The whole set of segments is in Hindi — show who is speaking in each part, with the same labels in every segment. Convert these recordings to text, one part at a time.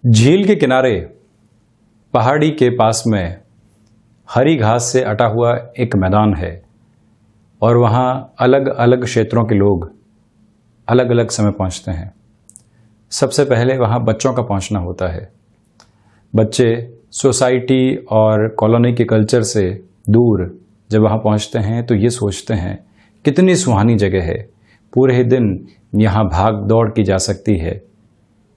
Speaker 1: झील के किनारे पहाड़ी के पास में हरी घास से अटा हुआ एक मैदान है और वहाँ अलग अलग क्षेत्रों के लोग अलग अलग समय पहुँचते हैं। सबसे पहले वहाँ बच्चों का पहुँचना होता है। बच्चे सोसाइटी और कॉलोनी के कल्चर से दूर जब वहाँ पहुँचते हैं तो ये सोचते हैं कितनी सुहानी जगह है, पूरे दिन यहाँ भाग दौड़ की जा सकती है।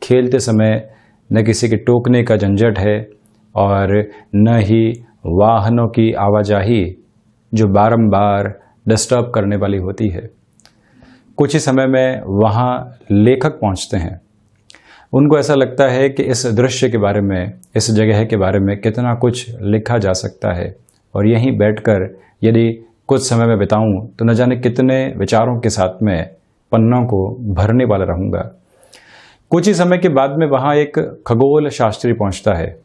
Speaker 1: खेलते समय न किसी के टोकने का झंझट है और न ही वाहनों की आवाजाही जो बारंबार डिस्टर्ब करने वाली होती है। कुछ ही समय में वहाँ लेखक पहुँचते हैं। उनको ऐसा लगता है कि इस दृश्य के बारे में, इस जगह के बारे में कितना कुछ लिखा जा सकता है और यहीं बैठकर यदि कुछ समय में बिताऊं तो न जाने कितने विचारों के साथ में पन्नों को भरने वाला रहूँगा। कुछ ही समय के बाद में वहाँ एक खगोल शास्त्री पहुँचता है।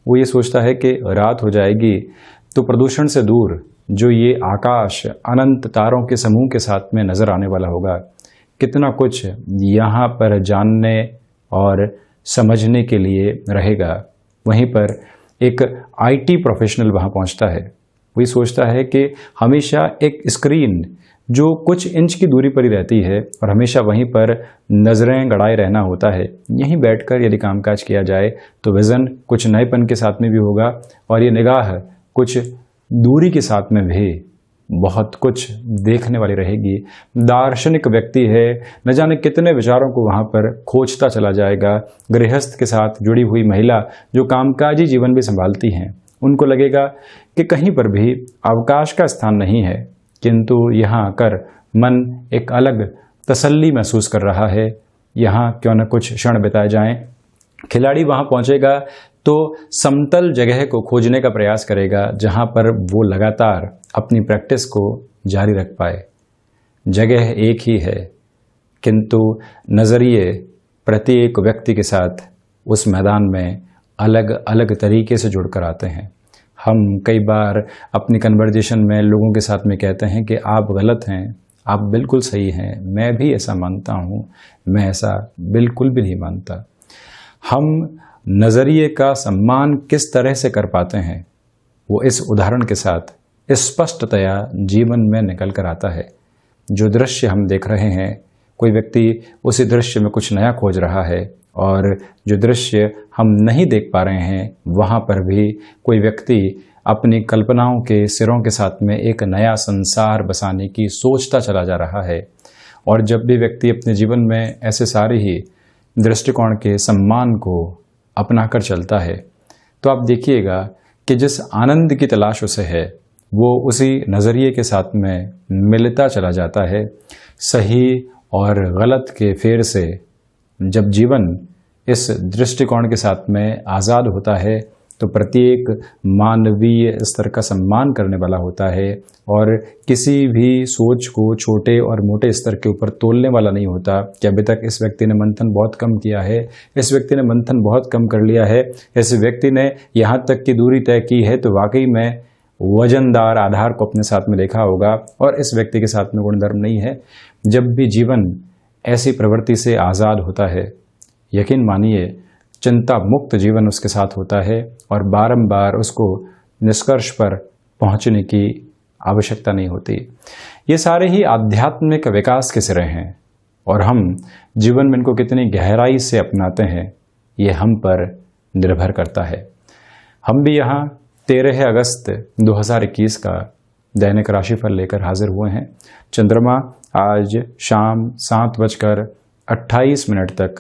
Speaker 1: वो ये सोचता है कि रात हो जाएगी तो प्रदूषण से दूर जो ये आकाश अनंत तारों के समूह के साथ में नज़र आने वाला होगा, कितना कुछ यहाँ पर जानने और समझने के लिए रहेगा। वहीं पर एक IT प्रोफेशनल वहाँ पहुँचता है। वही सोचता है कि हमेशा एक स्क्रीन जो कुछ इंच की दूरी पर ही रहती है और हमेशा वहीं पर नज़रें गड़ाए रहना होता है, यहीं बैठकर यदि कामकाज किया जाए तो विज़न कुछ नएपन के साथ में भी होगा और ये निगाह कुछ दूरी के साथ में भी बहुत कुछ देखने वाली रहेगी। दार्शनिक व्यक्ति है, न जाने कितने विचारों को वहाँ पर खोजता चला जाएगा। गृहस्थ के साथ जुड़ी हुई महिला जो कामकाजी जीवन भी संभालती हैं, उनको लगेगा कि कहीं पर भी अवकाश का स्थान नहीं है, किंतु यहाँ आकर मन एक अलग तसल्ली महसूस कर रहा है। यहाँ क्यों न कुछ क्षण बिताए जाएं। खिलाड़ी वहाँ पहुँचेगा तो समतल जगह को खोजने का प्रयास करेगा जहाँ पर वो लगातार अपनी प्रैक्टिस को जारी रख पाए। जगह एक ही है किंतु नज़रिए प्रत्येक व्यक्ति के साथ उस मैदान में अलग अलग तरीके से जुड़कर आते हैं। हम कई बार अपनी कन्वर्जेशन में लोगों के साथ में कहते हैं कि आप गलत हैं, आप बिल्कुल सही हैं, मैं भी ऐसा मानता हूँ, मैं ऐसा बिल्कुल भी नहीं मानता। हम नज़रिए का सम्मान किस तरह से कर पाते हैं वो इस उदाहरण के साथ स्पष्टतया जीवन में निकल कर आता है। जो दृश्य हम देख रहे हैं, कोई व्यक्ति उसी दृश्य में कुछ नया खोज रहा है और जो दृश्य हम नहीं देख पा रहे हैं वहाँ पर भी कोई व्यक्ति अपनी कल्पनाओं के सिरों के साथ में एक नया संसार बसाने की सोचता चला जा रहा है। और जब भी व्यक्ति अपने जीवन में ऐसे सारे ही दृष्टिकोण के सम्मान को अपना कर चलता है तो आप देखिएगा कि जिस आनंद की तलाश उसे है वो उसी नज़रिए के साथ में मिलता चला जाता है। सही और गलत के फेर से जब जीवन इस दृष्टिकोण के साथ में आज़ाद होता है तो प्रत्येक मानवीय स्तर का सम्मान करने वाला होता है और किसी भी सोच को छोटे और मोटे स्तर के ऊपर तोलने वाला नहीं होता कि अभी तक इस व्यक्ति ने मंथन बहुत कम किया है, इस व्यक्ति ने मंथन बहुत कम कर लिया है, इस व्यक्ति ने यहाँ तक की दूरी तय की है तो वाकई में वजनदार आधार को अपने साथ में देखा होगा और इस व्यक्ति के साथ में गुणधर्म नहीं है। जब भी जीवन ऐसी प्रवृत्ति से आज़ाद होता है, यकीन मानिए चिंता मुक्त जीवन उसके साथ होता है और बारंबार उसको निष्कर्ष पर पहुंचने की आवश्यकता नहीं होती। ये सारे ही आध्यात्मिक विकास के सिरे हैं और हम जीवन में इनको कितनी गहराई से अपनाते हैं ये हम पर निर्भर करता है। हम भी यहाँ 13 अगस्त 2021 का दैनिक राशिफल लेकर हाजिर हुए हैं। चंद्रमा आज शाम 7:28 तक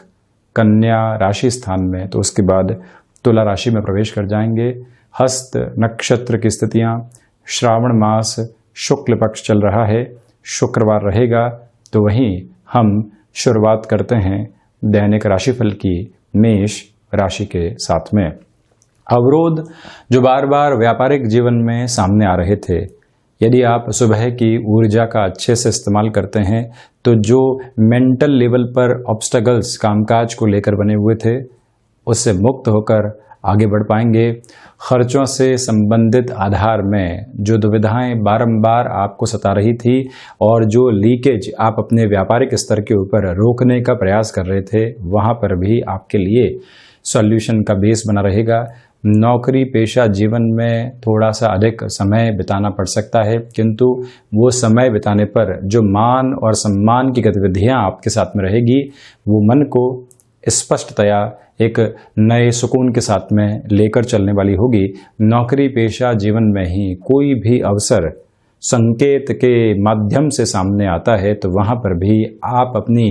Speaker 1: कन्या राशि स्थान में, तो उसके बाद तुला राशि में प्रवेश कर जाएंगे। हस्त नक्षत्र की स्थितियां, श्रावण मास शुक्ल पक्ष चल रहा है, शुक्रवार रहेगा। तो वहीं हम शुरुआत करते हैं दैनिक राशिफल की मेष राशि के साथ में। अवरोध जो बार बार व्यापारिक जीवन में सामने आ रहे थे, यदि आप सुबह की ऊर्जा का अच्छे से इस्तेमाल करते हैं तो जो मेंटल लेवल पर ऑब्स्टेकल्स कामकाज को लेकर बने हुए थे उससे मुक्त होकर आगे बढ़ पाएंगे। खर्चों से संबंधित आधार में जो दुविधाएं बारंबार आपको सता रही थी और जो लीकेज आप अपने व्यापारिक स्तर के ऊपर रोकने का प्रयास कर रहे थे, वहां पर भी आपके लिए सॉल्यूशन का बेस बना रहेगा। नौकरी पेशा जीवन में थोड़ा सा अधिक समय बिताना पड़ सकता है, किंतु वो समय बिताने पर जो मान और सम्मान की गतिविधियां आपके साथ में रहेगी, वो मन को स्पष्टतया एक नए सुकून के साथ में लेकर चलने वाली होगी। नौकरी पेशा जीवन में ही कोई भी अवसर संकेत के माध्यम से सामने आता है तो वहाँ पर भी आप अपनी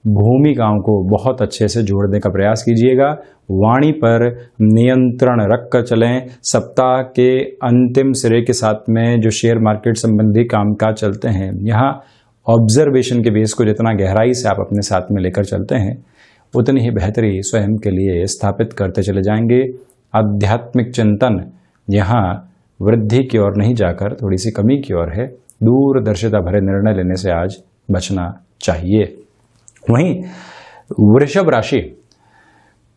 Speaker 1: भूमिकाओं को बहुत अच्छे से जोड़ने का प्रयास कीजिएगा। वाणी पर नियंत्रण रख कर चलें। सप्ताह के अंतिम सिरे के साथ में जो शेयर मार्केट संबंधी कामकाज चलते हैं, यहाँ ऑब्जर्वेशन के बेस को जितना गहराई से आप अपने साथ में लेकर चलते हैं, उतनी ही बेहतरी स्वयं के लिए स्थापित करते चले जाएंगे। आध्यात्मिक चिंतन यहाँ वृद्धि की ओर नहीं जाकर थोड़ी सी कमी की ओर है। दूरदर्शिता भरे निर्णय लेने से आज बचना चाहिए। वहीं वृषभ राशि,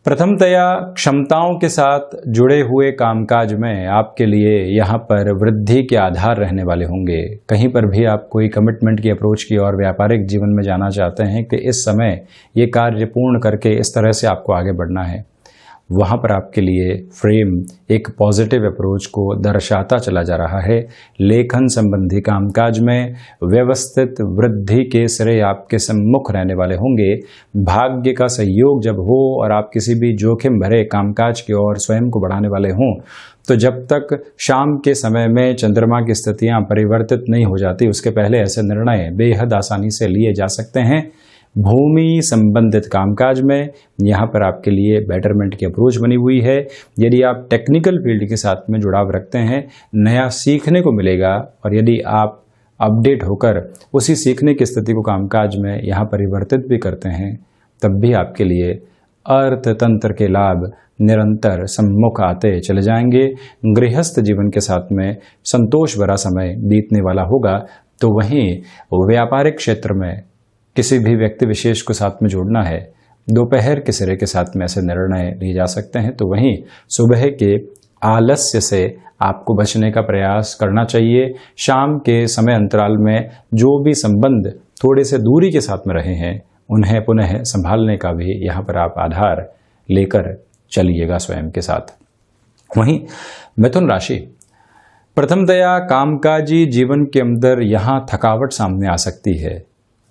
Speaker 1: प्रथमतया क्षमताओं के साथ जुड़े हुए कामकाज में आपके लिए यहाँ पर वृद्धि के आधार रहने वाले होंगे। कहीं पर भी आप कोई कमिटमेंट की अप्रोच की और व्यापारिक जीवन में जाना चाहते हैं कि इस समय ये कार्य पूर्ण करके इस तरह से आपको आगे बढ़ना है, वहाँ पर आपके लिए फ्रेम एक पॉजिटिव अप्रोच को दर्शाता चला जा रहा है। लेखन संबंधी कामकाज में व्यवस्थित वृद्धि के सिरे आपके सम्मुख रहने वाले होंगे। भाग्य का सहयोग जब हो और आप किसी भी जोखिम भरे कामकाज की ओर स्वयं को बढ़ाने वाले हों, तो जब तक शाम के समय में चंद्रमा की स्थितियाँ परिवर्तित नहीं हो जाती, उसके पहले ऐसे निर्णय बेहद आसानी से लिए जा सकते हैं। भूमि संबंधित कामकाज में यहाँ पर आपके लिए बेटरमेंट की अप्रोच बनी हुई है। यदि आप टेक्निकल फील्ड के साथ में जुड़ाव रखते हैं, नया सीखने को मिलेगा, और यदि आप अपडेट होकर उसी सीखने की स्थिति को कामकाज में यहाँ परिवर्तित भी करते हैं, तब भी आपके लिए अर्थतंत्र के लाभ निरंतर सम्मुख आते चले जाएंगे। गृहस्थ जीवन के साथ में संतोष भरा समय बीतने वाला होगा। तो वहीं व्यापारिक क्षेत्र में किसी भी व्यक्ति विशेष को साथ में जोड़ना है, दोपहर के सिरे के साथ में ऐसे निर्णय लिए जा सकते हैं। तो वहीं सुबह के आलस्य से आपको बचने का प्रयास करना चाहिए। शाम के समय अंतराल में जो भी संबंध थोड़े से दूरी के साथ में रहे हैं, उन्हें पुनः संभालने का भी यहाँ पर आप आधार लेकर चलिएगा स्वयं के साथ। वहीं मिथुन राशि, प्रथमतया कामकाजी जीवन के अंदर यहाँ थकावट सामने आ सकती है।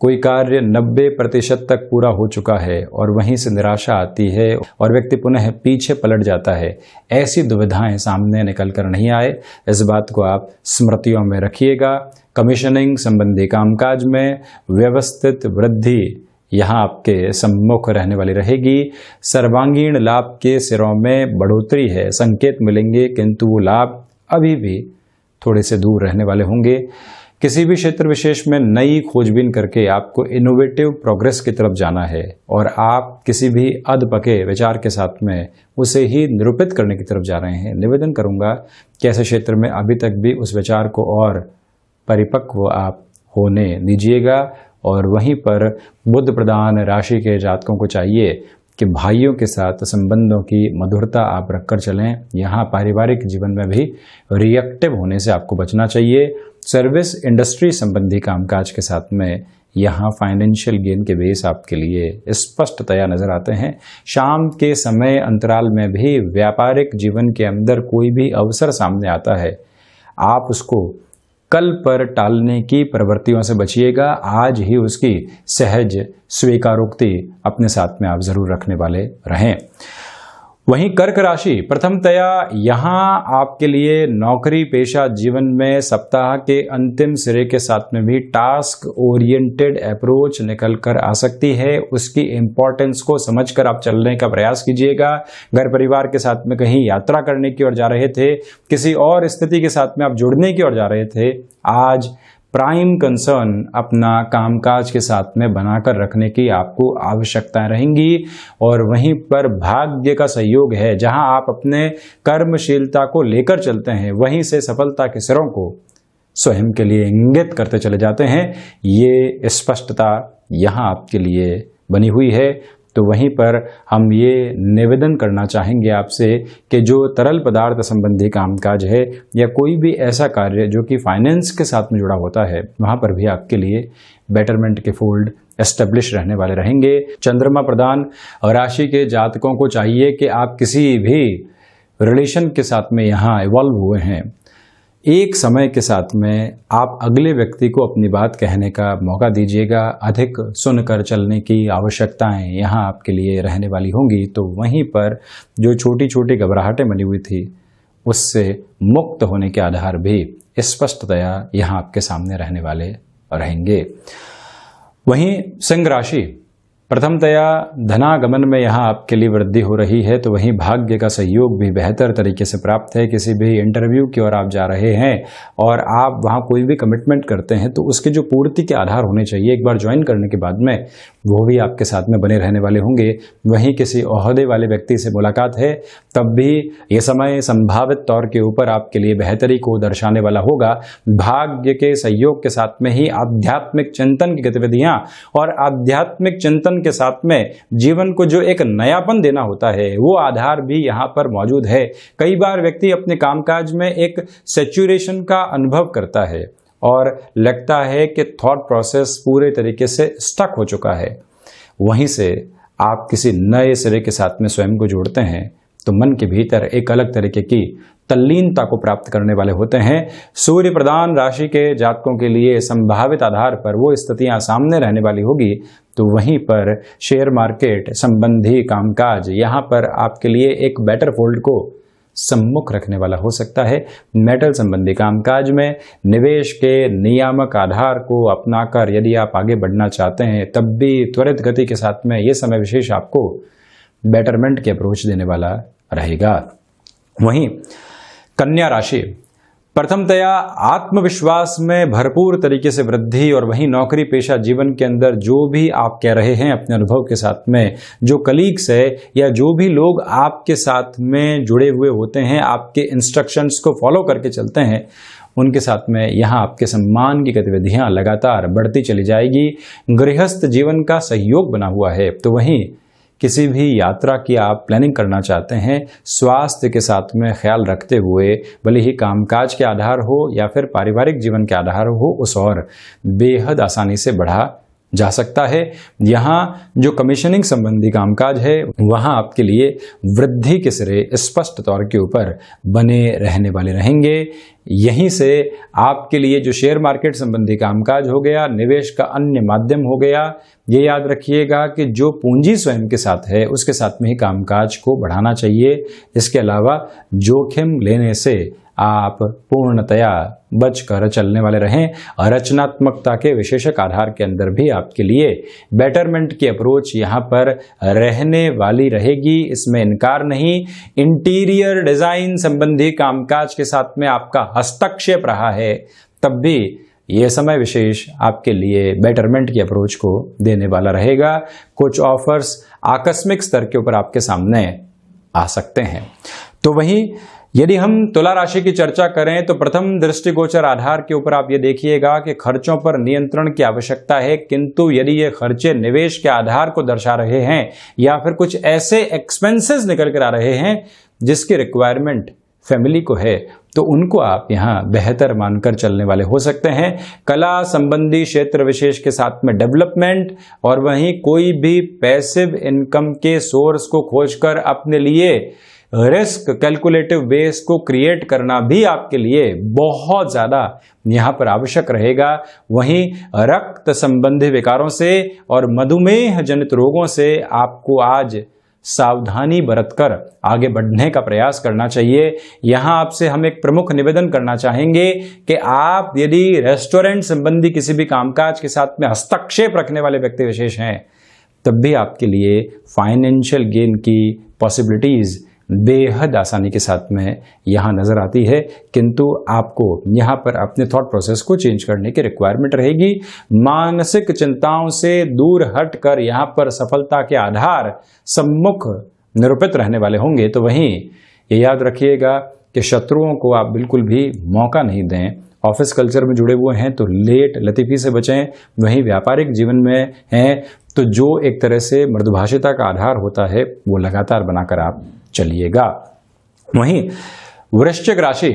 Speaker 1: कोई कार्य 90% तक पूरा हो चुका है और वहीं से निराशा आती है और व्यक्ति पुनः पीछे पलट जाता है। ऐसी दुविधाएं सामने निकल कर नहीं आए, इस बात को आप स्मृतियों में रखिएगा। कमीशनिंग संबंधी कामकाज में व्यवस्थित वृद्धि यहाँ आपके सम्मुख रहने वाली रहेगी। सर्वांगीण लाभ के सिरों में बढ़ोतरी है, संकेत मिलेंगे, किंतु वो लाभ अभी भी थोड़े से दूर रहने वाले होंगे। किसी भी क्षेत्र विशेष में नई खोजबीन करके आपको इनोवेटिव प्रोग्रेस की तरफ जाना है और आप किसी भी अधपके विचार के साथ में उसे ही निरूपित करने की तरफ जा रहे हैं। निवेदन करूंगा कि ऐसे क्षेत्र में अभी तक भी उस विचार को और परिपक्व आप होने दीजिएगा। और वहीं पर बुध प्रधान राशि के जातकों को चाहिए कि भाइयों के साथ संबंधों की मधुरता आप रखकर चलें। यहाँ पारिवारिक जीवन में भी रिएक्टिव होने से आपको बचना चाहिए। सर्विस इंडस्ट्री संबंधी कामकाज के साथ में यहाँ फाइनेंशियल गेन के बेस आपके लिए स्पष्टतया नजर आते हैं। शाम के समय अंतराल में भी व्यापारिक जीवन के अंदर कोई भी अवसर सामने आता है, आप उसको कल पर टालने की प्रवृत्तियों से बचिएगा। आज ही उसकी सहज स्वीकारोक्ति अपने साथ में आप जरूर रखने वाले रहें। वहीं कर्क राशि, प्रथमतया यहाँ आपके लिए नौकरी पेशा जीवन में सप्ताह के अंतिम सिरे के साथ में भी टास्क ओरिएंटेड अप्रोच निकल कर आ सकती है। उसकी इंपॉर्टेंस को समझकर आप चलने का प्रयास कीजिएगा। घर परिवार के साथ में कहीं यात्रा करने की ओर जा रहे थे, किसी और स्थिति के साथ में आप जुड़ने की ओर जा रहे थे, आज प्राइम कंसर्न अपना कामकाज के साथ में बनाकर रखने की आपको आवश्यकताएं रहेंगी। और वहीं पर भाग्य का सहयोग है, जहां आप अपने कर्मशीलता को लेकर चलते हैं, वहीं से सफलता के सिरों को स्वयं के लिए इंगित करते चले जाते हैं। ये स्पष्टता यहां आपके लिए बनी हुई है। तो वहीं पर हम ये निवेदन करना चाहेंगे आपसे कि जो तरल पदार्थ संबंधी कामकाज है या कोई भी ऐसा कार्य जो कि फाइनेंस के साथ में जुड़ा होता है, वहाँ पर भी आपके लिए बेटरमेंट के फोल्ड एस्टेब्लिश रहने वाले रहेंगे। चंद्रमा प्रधान राशि के जातकों को चाहिए कि आप किसी भी रिलेशन के साथ में यहाँ इवॉल्व हुए हैं, एक समय के साथ में आप अगले व्यक्ति को अपनी बात कहने का मौका दीजिएगा। अधिक सुनकर चलने की आवश्यकताएं यहाँ आपके लिए रहने वाली होंगी। तो वहीं पर जो छोटी छोटी घबराहटें बनी हुई थी उससे मुक्त होने के आधार भी स्पष्टतया यहाँ आपके सामने रहने वाले रहेंगे। वहीं सिंह राशि, प्रथमतया धनागमन में यहाँ आपके लिए वृद्धि हो रही है, तो वहीं भाग्य का सहयोग भी बेहतर तरीके से प्राप्त है। किसी भी इंटरव्यू की ओर आप जा रहे हैं और आप वहाँ कोई भी कमिटमेंट करते हैं तो उसके जो पूर्ति के आधार होने चाहिए एक बार ज्वाइन करने के बाद में, वो भी आपके साथ में बने रहने वाले होंगे। वहीं किसी ओहदे वाले व्यक्ति से मुलाकात है, तब भी ये समय संभावित तौर के ऊपर आपके लिए बेहतरी को दर्शाने वाला होगा। भाग्य के सहयोग के साथ में ही आध्यात्मिक चिंतन की गतिविधियां और आध्यात्मिक चिंतन के साथ में जीवन को जो एक नयापन देना होता है वो आधार भी यहाँ पर मौजूद है। कई बार व्यक्ति अपने कामकाज में एक सैचुरेशन का अनुभव करता है और लगता है कि थॉट प्रोसेस पूरे तरीके से स्टक हो चुका है। वहीं से आप किसी नए सिरे के साथ में स्वयं को जोड़ते हैं तो मन के भीतर एक अलग तरीके की तल्लीनता को प्राप्त करने वाले होते हैं। सूर्य प्रधान राशि के जातकों के लिए संभावित आधार पर वो स्थितियां सामने रहने वाली होगी। तो वहीं पर शेयर मार्केट संबंधी कामकाज यहाँ पर आपके लिए एक बेटर फोल्ड को सम्मुख रखने वाला हो सकता है। मेटल संबंधी कामकाज में निवेश के नियामक आधार को अपनाकर यदि आप आगे बढ़ना चाहते हैं तब भी त्वरित गति के साथ में ये समय विशेष आपको बेटरमेंट की अप्रोच देने वाला रहेगा। वहीं कन्या राशि, प्रथमतया आत्मविश्वास में भरपूर तरीके से वृद्धि और वहीं नौकरी पेशा जीवन के अंदर जो भी आप कह रहे हैं अपने अनुभव के साथ में, जो कलीग्स है या जो भी लोग आपके साथ में जुड़े हुए होते हैं, आपके इंस्ट्रक्शंस को फॉलो करके चलते हैं, उनके साथ में यहाँ आपके सम्मान की गतिविधियाँ लगातार बढ़ती चली जाएगी। गृहस्थ जीवन का सहयोग बना हुआ है। तो वहीं किसी भी यात्रा की आप प्लानिंग करना चाहते हैं, स्वास्थ्य के साथ में ख्याल रखते हुए, भले ही कामकाज के आधार हो या फिर पारिवारिक जीवन के आधार हो, उस और बेहद आसानी से बढ़ा जा सकता है। यहाँ जो कमीशनिंग संबंधी कामकाज है वहाँ आपके लिए वृद्धि के सिरे स्पष्ट तौर के ऊपर बने रहने वाले रहेंगे। यहीं से आपके लिए जो शेयर मार्केट संबंधी कामकाज हो गया, निवेश का अन्य माध्यम हो गया, ये याद रखिएगा कि जो पूंजी स्वयं के साथ है उसके साथ में ही कामकाज को बढ़ाना चाहिए। इसके अलावा जोखिम लेने से आप पूर्णतया बचकर चलने वाले रहें। रचनात्मकता के विशेषक आधार के अंदर भी आपके लिए बेटरमेंट की अप्रोच यहाँ पर रहने वाली रहेगी, इसमें इनकार नहीं। इंटीरियर डिजाइन संबंधी कामकाज के साथ में आपका हस्तक्षेप रहा है, तब भी ये समय विशेष आपके लिए बेटरमेंट की अप्रोच को देने वाला रहेगा। कुछ ऑफर्स आकस्मिक स्तर के ऊपर आपके सामने आ सकते हैं। तो वहीं यदि हम तुला राशि की चर्चा करें तो प्रथम दृष्टिगोचर आधार के ऊपर आप ये देखिएगा कि खर्चों पर नियंत्रण की आवश्यकता है, किंतु यदि ये खर्चे निवेश के आधार को दर्शा रहे हैं या फिर कुछ ऐसे एक्सपेंसेस निकल कर आ रहे हैं जिसकी रिक्वायरमेंट फैमिली को है, तो उनको आप यहाँ बेहतर मानकर चलने वाले हो सकते हैं। कला संबंधी क्षेत्र विशेष के साथ में डेवलपमेंट और वहीं कोई भी पैसिव इनकम के सोर्स को खोजकर अपने लिए रिस्क कैलकुलेटिव बेस को क्रिएट करना भी आपके लिए बहुत ज़्यादा यहाँ पर आवश्यक रहेगा। वहीं रक्त संबंधी विकारों से और मधुमेह जनित रोगों से आपको आज सावधानी बरतकर आगे बढ़ने का प्रयास करना चाहिए। यहाँ आपसे हम एक प्रमुख निवेदन करना चाहेंगे कि आप यदि रेस्टोरेंट संबंधी किसी भी कामकाज के साथ में हस्तक्षेप रखने वाले व्यक्ति विशेष हैं, तब भी आपके लिए फाइनेंशियल गेन की पॉसिबिलिटीज़ बेहद आसानी के साथ में यहाँ नज़र आती है, किंतु आपको यहाँ पर अपने थॉट प्रोसेस को चेंज करने की रिक्वायरमेंट रहेगी। मानसिक चिंताओं से दूर हटकर यहाँ पर सफलता के आधार सम्मुख निरूपित रहने वाले होंगे। तो वहीं ये याद रखिएगा कि शत्रुओं को आप बिल्कुल भी मौका नहीं दें ऑफिस कल्चर में जुड़े हुए हैं तो लेट लतीफ़ी से बचें। वहीं व्यापारिक जीवन में हैं तो जो एक तरह से मृदुभाषिता का आधार होता है वो लगातार बनाकर आप चलिएगा। वहीं वृश्चिक राशि,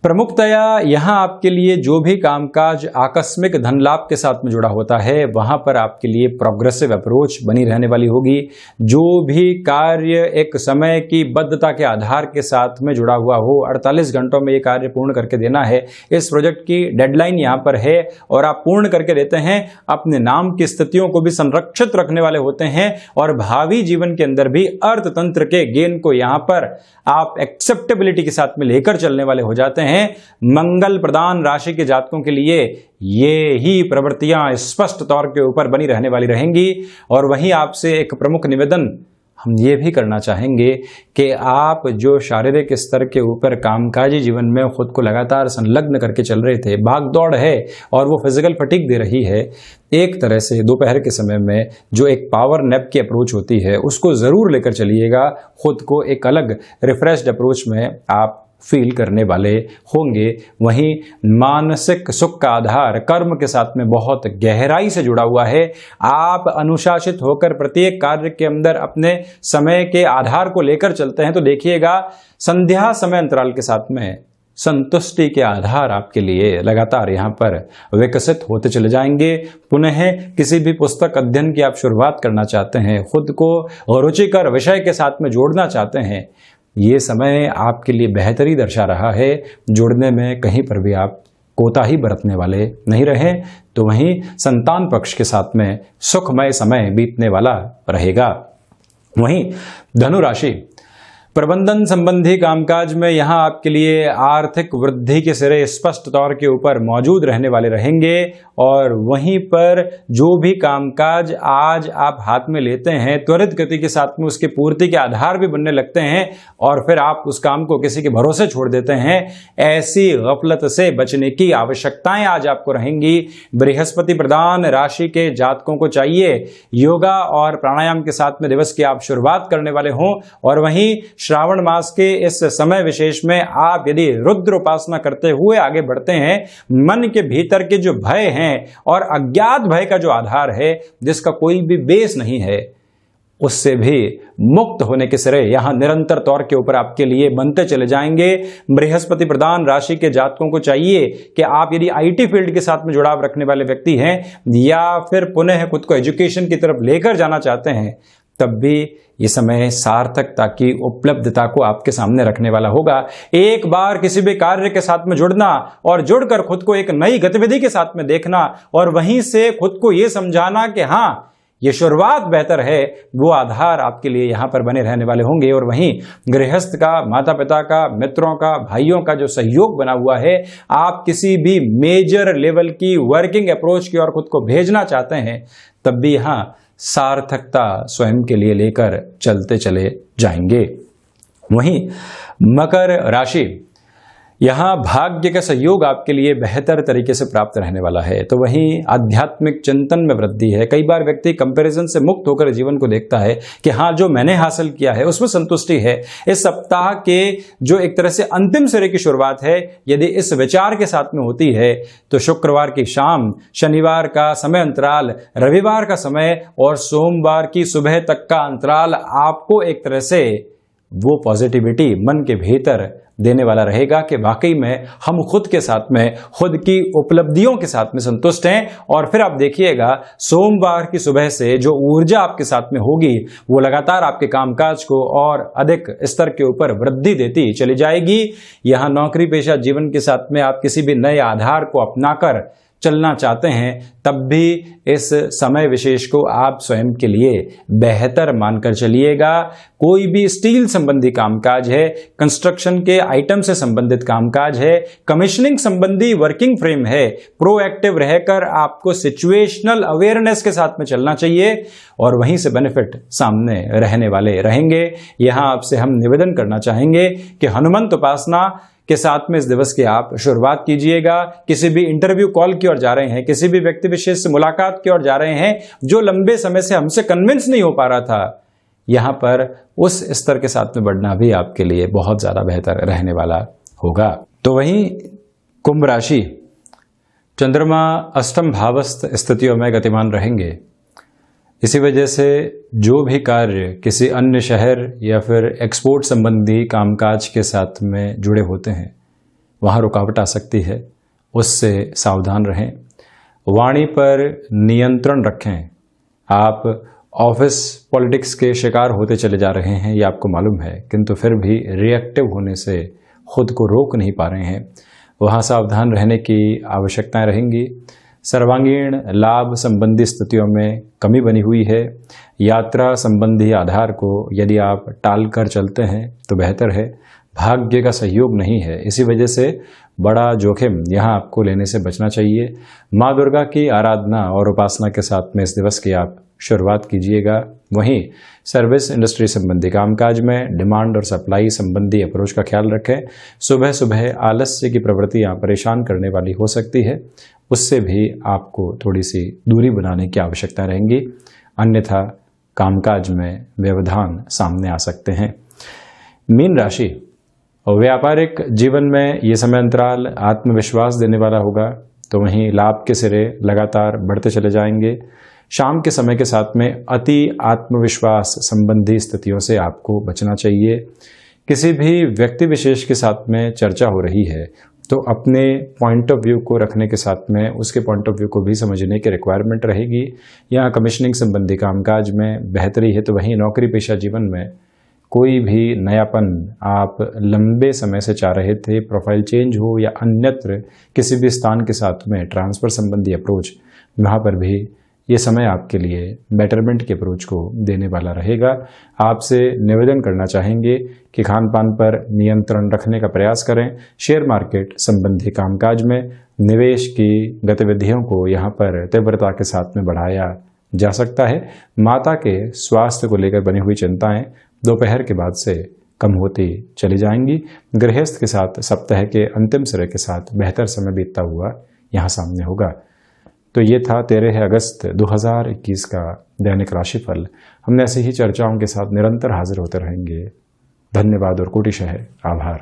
Speaker 1: प्रमुखतया यहाँ आपके लिए जो भी कामकाज आकस्मिक धन लाभ के साथ में जुड़ा होता है वहां पर आपके लिए प्रोग्रेसिव अप्रोच बनी रहने वाली होगी। जो भी कार्य एक समय की बद्धता के आधार के साथ में जुड़ा हुआ हो, 48 घंटों में ये कार्य पूर्ण करके देना है, इस प्रोजेक्ट की डेडलाइन यहाँ पर है और आप पूर्ण करके देते हैं। अपने नाम की स्थितियों को भी संरक्षित रखने वाले होते हैं और भावी जीवन के अंदर भी अर्थतंत्र के गेन को यहाँ पर आप एक्सेप्टेबिलिटी के साथ में लेकर चलने वाले हो जाते हैं। मंगल प्रदान राशि के जातकों के लिए ये ही प्रवृत्तियां स्पष्ट तौर के ऊपर बनी रहने वाली रहेंगी। और वहीं आपसे एक प्रमुख निवेदन हम ये भी करना चाहेंगे कि आप जो शारीरिक स्तर के ऊपर कामकाजी जीवन में खुद को लगातार संलग्न करके चल रहे थे, भाग दौड़ है और वो फिजिकल फटीग दे रही है, एक तरह से दोपहर के समय में जो एक पावर नैप की अप्रोच होती है उसको ज़रूर लेकर चलिएगा। खुद को एक अलग रिफ्रेश्ड अप्रोच में आप फील करने वाले होंगे। वहीं मानसिक सुख का आधार कर्म के साथ में बहुत गहराई से जुड़ा हुआ है। आप अनुशासित होकर प्रत्येक कार्य के अंदर अपने समय के आधार को लेकर चलते हैं तो देखिएगा संध्या समय अंतराल के साथ में संतुष्टि के आधार आपके लिए लगातार यहाँ पर विकसित होते चले जाएंगे। पुनः किसी भी पुस्तक अध्ययन की आप शुरुआत करना चाहते हैं, खुद को रुचिकर विषय के साथ में जोड़ना चाहते हैं, ये समय आपके लिए बेहतरी दर्शा रहा है। जुड़ने में कहीं पर भी आप कोताही बरतने वाले नहीं रहे तो वहीं संतान पक्ष के साथ में सुखमय समय बीतने वाला रहेगा। वहीं धनु राशि, प्रबंधन संबंधी कामकाज में यहाँ आपके लिए आर्थिक वृद्धि के सिरे स्पष्ट तौर के ऊपर मौजूद रहने वाले रहेंगे। और वहीं पर जो भी कामकाज आज आप हाथ में लेते हैं त्वरित गति के साथ में उसकी पूर्ति के आधार भी बनने लगते हैं और फिर आप उस काम को किसी के भरोसे छोड़ देते हैं। ऐसी गफलत से बचने की आवश्यकताएं आज आपको रहेंगी। बृहस्पति प्रधान राशि के जातकों को चाहिए योगा और प्राणायाम के साथ में दिवस की आप शुरुआत करने वाले हों। और वहीं श्रावण मास के इस समय विशेष में आप यदि रुद्र उपासना करते हुए आगे बढ़ते हैं, मन के भीतर के जो भय हैं और अज्ञात भय का जो आधार है जिसका कोई भी बेस नहीं है, उससे भी मुक्त होने के सिरे यहां निरंतर तौर के ऊपर आपके लिए बनते चले जाएंगे। बृहस्पति प्रधान राशि के जातकों को चाहिए कि आप यदि आईटी फील्ड के साथ में जुड़ाव रखने वाले व्यक्ति हैं या फिर पुनः खुद को एजुकेशन की तरफ लेकर जाना चाहते हैं, तब भी ये समय सार्थकता की उपलब्धता को आपके सामने रखने वाला होगा। एक बार किसी भी कार्य के साथ में जुड़ना और जुड़कर खुद को एक नई गतिविधि के साथ में देखना और वहीं से खुद को ये समझाना कि हाँ ये शुरुआत बेहतर है, वो आधार आपके लिए यहाँ पर बने रहने वाले होंगे। और वहीं गृहस्थ का, माता पिता का, मित्रों का, भाइयों का जो सहयोग बना हुआ है, आप किसी भी मेजर लेवल की वर्किंग अप्रोच की ओर खुद को भेजना चाहते हैं, तब भी यहाँ सार्थकता स्वयं के लिए लेकर चलते चले जाएंगे। वहीं मकर राशि, यहाँ भाग्य का सहयोग आपके लिए बेहतर तरीके से प्राप्त रहने वाला है। तो वहीं आध्यात्मिक चिंतन में वृद्धि है। कई बार व्यक्ति कंपैरिजन से मुक्त होकर जीवन को देखता है कि हाँ जो मैंने हासिल किया है उसमें संतुष्टि है। इस सप्ताह के जो एक तरह से अंतिम सिरे की शुरुआत है, यदि इस विचार के साथ में होती है तो शुक्रवार की शाम, शनिवार का समय अंतराल, रविवार का समय और सोमवार की सुबह तक का अंतराल आपको एक तरह से वो पॉजिटिविटी मन के भीतर देने वाला रहेगा कि वाकई में हम खुद के साथ में, खुद की उपलब्धियों के साथ में संतुष्ट हैं। और फिर आप देखिएगा सोमवार की सुबह से जो ऊर्जा आपके साथ में होगी वो लगातार आपके कामकाज को और अधिक स्तर के ऊपर वृद्धि देती चली जाएगी। यहाँ नौकरी पेशा जीवन के साथ में आप किसी भी नए आधार को अपनाकर चलना चाहते हैं, तब भी इस समय विशेष को आप स्वयं के लिए बेहतर मानकर चलिएगा। कोई भी स्टील संबंधी कामकाज है, कंस्ट्रक्शन के आइटम से संबंधित कामकाज है, कमीशनिंग संबंधी वर्किंग फ्रेम है, प्रोएक्टिव रहकर आपको सिचुएशनल अवेयरनेस के साथ में चलना चाहिए और वहीं से बेनिफिट सामने रहने वाले रहेंगे। यहां आपसे हम निवेदन करना चाहेंगे कि हनुमंत उपासना के साथ में इस दिवस की आप शुरुआत कीजिएगा। किसी भी इंटरव्यू कॉल की ओर जा रहे हैं, किसी भी व्यक्ति विशेष से मुलाकात की ओर जा रहे हैं जो लंबे समय से हमसे कन्विंस नहीं हो पा रहा था, यहां पर उस स्तर के साथ में बढ़ना भी आपके लिए बहुत ज्यादा बेहतर रहने वाला होगा। तो वहीं कुंभ राशि, चंद्रमा अष्टम भावस्थ स्थितियों में गतिमान रहेंगे। इसी वजह से जो भी कार्य किसी अन्य शहर या फिर एक्सपोर्ट संबंधी कामकाज के साथ में जुड़े होते हैं वहाँ रुकावट आ सकती है, उससे सावधान रहें। वाणी पर नियंत्रण रखें। आप ऑफिस पॉलिटिक्स के शिकार होते चले जा रहे हैं, ये आपको मालूम है, किंतु फिर भी रिएक्टिव होने से खुद को रोक नहीं पा रहे हैं। वहाँ सावधान रहने की आवश्यकताएं रहेंगी। सर्वांगीण लाभ संबंधी स्थितियों में कमी बनी हुई है। यात्रा संबंधी आधार को यदि आप टाल कर चलते हैं तो बेहतर है। भाग्य का सहयोग नहीं है, इसी वजह से बड़ा जोखिम यहाँ आपको लेने से बचना चाहिए। माँ दुर्गा की आराधना और उपासना के साथ में इस दिवस की आप शुरुआत कीजिएगा। वहीं सर्विस इंडस्ट्री संबंधी कामकाज में डिमांड और सप्लाई संबंधी अप्रोच का ख्याल रखें। सुबह सुबह आलस्य की प्रवृत्तियाँ परेशान करने वाली हो सकती है, उससे भी आपको थोड़ी सी दूरी बनाने की आवश्यकता रहेंगी, अन्यथा कामकाज में व्यवधान सामने आ सकते हैं। मीन राशि, व्यापारिक जीवन में ये समय अंतराल आत्मविश्वास देने वाला होगा, तो वहीं लाभ के सिरे लगातार बढ़ते चले जाएंगे। शाम के समय के साथ में अति आत्मविश्वास संबंधी स्थितियों से आपको बचना चाहिए। किसी भी व्यक्ति विशेष के साथ में चर्चा हो रही है तो अपने पॉइंट ऑफ व्यू को रखने के साथ में उसके पॉइंट ऑफ व्यू को भी समझने की रिक्वायरमेंट रहेगी। यहाँ कमीशनिंग संबंधी कामकाज में बेहतरी है, तो वहीं नौकरी पेशा जीवन में कोई भी नयापन आप लंबे समय से चाह रहे थे, प्रोफाइल चेंज हो या अन्यत्र किसी भी स्थान के साथ में ट्रांसफ़र संबंधी अप्रोच, वहाँ पर भी ये समय आपके लिए बेटरमेंट के अप्रोच को देने वाला रहेगा। आपसे निवेदन करना चाहेंगे कि खान पान पर नियंत्रण रखने का प्रयास करें। शेयर मार्केट संबंधी कामकाज में निवेश की गतिविधियों को यहाँ पर तीव्रता के साथ में बढ़ाया जा सकता है। माता के स्वास्थ्य को लेकर बनी हुई चिंताएं दोपहर के बाद से कम होती चली जाएंगी। गृहस्थ के साथ सप्ताह के अंतिम सिरे के साथ बेहतर समय बीतता हुआ यहाँ सामने होगा। तो ये था 13 अगस्त 2021 का दैनिक राशिफल। हमने ऐसी ही चर्चाओं के साथ निरंतर हाजिर होते रहेंगे। धन्यवाद और कोटिशः आभार।